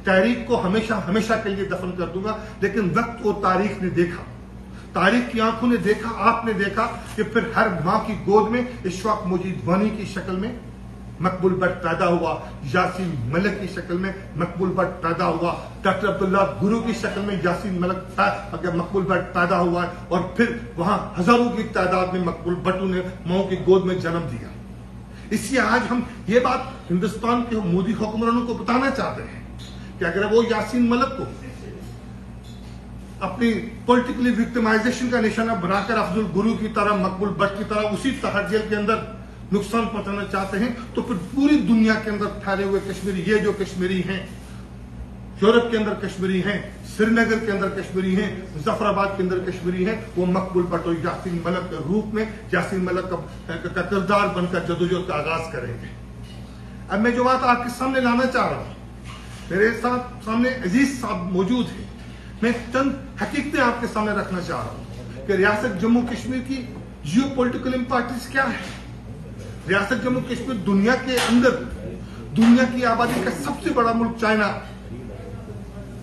تحریک کو ہمیشہ ہمیشہ کے لیے دفن کر دوں گا، لیکن وقت اور تاریخ نے دیکھا، تاریخ کی آنکھوں نے دیکھا، آپ نے دیکھا کہ پھر ہر ماں کی گود میں اشفاق مجید وانی کی شکل میں مقبول بٹ پیدا ہوا، یاسین ملک کی شکل میں مقبول بٹ پیدا ہوا، ڈاکٹر عبداللہ گرو کی شکل میں یاسین ملک مقبول بٹ پیدا ہوا، اور پھر وہاں ہزاروں کی تعداد میں مقبول بٹوں نے ماؤں کی گود میں جنم دیا۔ اس لیے آج ہم یہ بات ہندوستان کے مودی حکمرانوں کو بتانا چاہتے ہیں کہ اگر وہ یاسین ملک کو اپنی پولیٹیکلی وکٹمائزیشن کا نشانہ بنا کر افضل گرو کی طرح، مقبول بٹ کی طرح اسی تحت جیل کے اندر نقصان پہنچانا چاہتے ہیں، تو پھر پوری دنیا کے اندر ٹھہرے ہوئے کشمیری، یہ جو کشمیری ہیں، یورپ کے اندر کشمیری ہیں، سری نگر کے اندر کشمیری ہیں، مظفر آباد کے اندر کشمیری ہیں، وہ مقبول بٹ اور یاسین ملک کے روپ میں یاسین ملک کا کردار بن کر جدوجہد کا آغاز کریں گے۔ اب میں جو بات آپ کے سامنے لانا چاہ رہا ہوں، میرے سامنے عزیز صاحب موجود ہیں، میں چند حقیقتیں آپ کے سامنے رکھنا چاہ رہا ہوں کہ ریاست جموں کشمیر کی جیو پولیٹیکل امپورٹنس کیا ہے۔ ریاست جموں کشمیر دنیا کے اندر، دنیا کی آبادی کا سب سے بڑا ملک چائنا،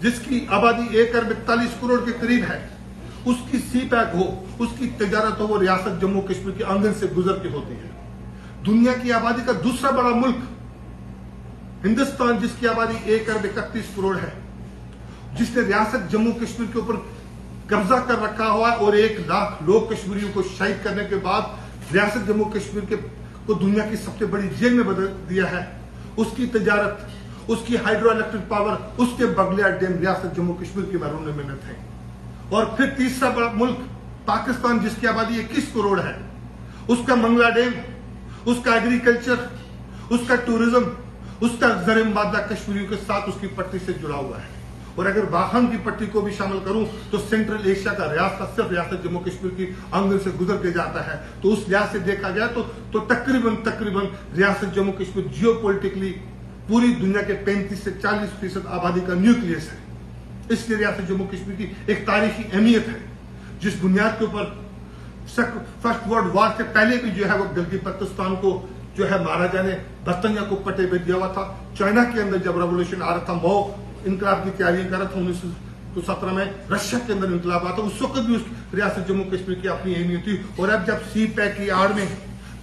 جس کی آبادی 1 ارب 41 کروڑ کے قریب ہے، اس کی سی پیک ہو، اس کی تجارت ہو، وہ ریاست جموں کشمیر کے آنگن سے گزر کے ہوتی ہے۔ دنیا کی آبادی کا دوسرا بڑا ملک ہندوستان، جس کی آبادی 1 ارب 31 کروڑ ہے، جس نے ریاست جموں کشمیر کے اوپر قبضہ کر رکھا ہوا ہے، اور 1 لاکھ لوگ کشمیریوں کو شہید کرنے کے بعد ریاست جموں کشمیر کو دنیا کی سب سے بڑی جیل میں بدل دیا ہے۔ اس کی تجارت، اس کی ہائیڈرو الیکٹرک پاور، اس کے بغلیہ ڈیم ریاست جموں کشمیر کی بیرون منت ہے۔ اور پھر تیسرا بڑا ملک پاکستان، جس کی آبادی 21 کروڑ ہے، اس کا منگلا ڈیم، اس کا ایگریکلچر، اس کا ٹورزم، اس کا زر مادہ کشمیریوں کے ساتھ اس کی پٹی سے جڑا ہوا ہے۔ اور اگر باہم کی پٹی کو بھی شامل کروں تو سینٹرل ایشیا کا ریاست صرف ریاست جموں کشمیر کی آنگن سے گزر کے جاتا ہے۔ تو اس لحاظ سے دیکھا گیا تو تقریباً ریاست جموں کشمیر جیو پولیٹیکلی پوری دنیا کے 35 سے 40% آبادی کا نیوکلیس ہے۔ اس لیے ریاست جموں کشمیر کی ایک تاریخی اہمیت ہے، جس بنیاد کے اوپر فرسٹ ورلڈ وار سے پہلے بھی جو ہے وہ گلگت بلتستان کو جو ہے مہاراجا نے برطانیہ کو پٹے پہ دیا ہوا تھا۔ چائنا کے اندر جب ریولوشن آ رہا تھا، وہ انقلاب کی تیاریاں کر رہا تھا، 1917 میں رشیا کے اندر انقلاب آتا، اس وقت بھی اس ریاست جموں کشمیر کی اپنی اہمیت تھی۔ اور اب جب سی پیک کی آڑ میں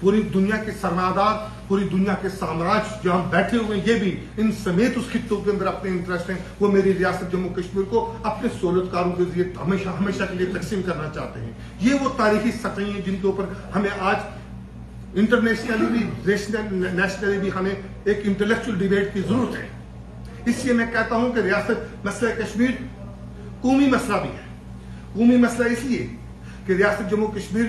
پوری دنیا کے سرمایہدار، پوری دنیا کے سامراج جو ہم بیٹھے ہوئے ہیں، یہ بھی ان سمیت اس خطوں کے اندر اپنے انٹرسٹ ہیں، وہ میری ریاست جموں کشمیر کو اپنے سہولتکاروں کے ذریعے ہمیشہ کے لیے تقسیم کرنا چاہتے ہیں۔ یہ وہ تاریخی سطحیں ہیں جن کے اوپر ہمیں آج انٹرنیشنلی بھی نیشنلی بھی ہمیں ایک انٹلیکچوئل ڈیبیٹ کی ضرورت ہے۔ اس لیے میں کہتا ہوں کہ ریاست مسئلہ کشمیر قومی مسئلہ بھی ہے۔ قومی مسئلہ اس لیے کہ ریاست جموں کشمیر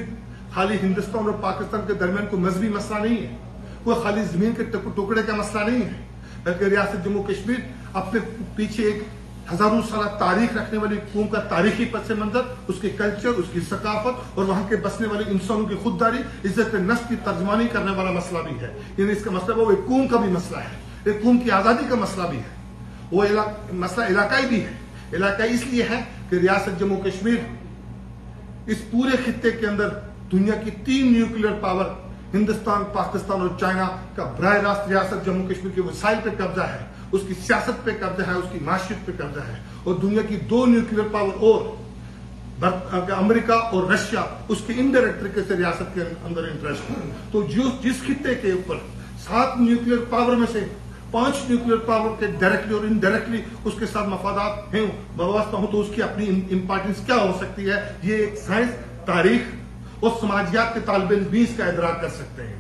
خالی ہندوستان اور پاکستان کے درمیان کوئی مذہبی مسئلہ نہیں ہے، کوئی خالی زمین کے ٹکڑے کا مسئلہ نہیں ہے، بلکہ ریاست جموں کشمیر اپنے پیچھے ایک ہزاروں سالہ تاریخ رکھنے والی قوم کا تاریخی پس منظر، اس کی کلچر، اس کی ثقافت اور وہاں کے بسنے والے انسانوں کی خودداری، عزت نفس کی ترجمانی کرنے والا مسئلہ بھی ہے۔ یعنی اس کا مطلب وہ ایک قوم کا بھی مسئلہ ہے، ایک قوم کی آزادی کا مسئلہ بھی ہے، وہ مسئلہ علاقائی بھی ہے۔ علاقائی اس لیے ہے کہ ریاست جموں کشمیر اس پورے خطے کے اندر دنیا کی 3 نیوکلیئر پاور ہندوستان، پاکستان اور چائنا کا براہ راست ریاست جموں کشمیر کے وسائل پہ قبضہ ہے، اس کی سیاست پہ قبضہ ہے، اس کی معیشت پہ قبضہ ہے۔ اور دنیا کی 2 نیوکلیئر پاور اور امریکہ اور رشیا اس کے انڈائریکٹ طریقے سے ریاست کے اندر انٹرسٹ ہے۔ تو جس خطے کے اوپر 7 نیوکلیئر پاور میں سے 5 نیوکلیئر پاور کے ڈائریکٹلی اور انڈائریکٹلی اس کے ساتھ مفادات ہیں وابستہ ہوں، تو اس کی اپنی امپورٹنس کیا ہو سکتی ہے، یہ ایک سائنس، تاریخ اور سماجیات کے طالب علم بھی اس کا ادراک کر سکتے ہیں۔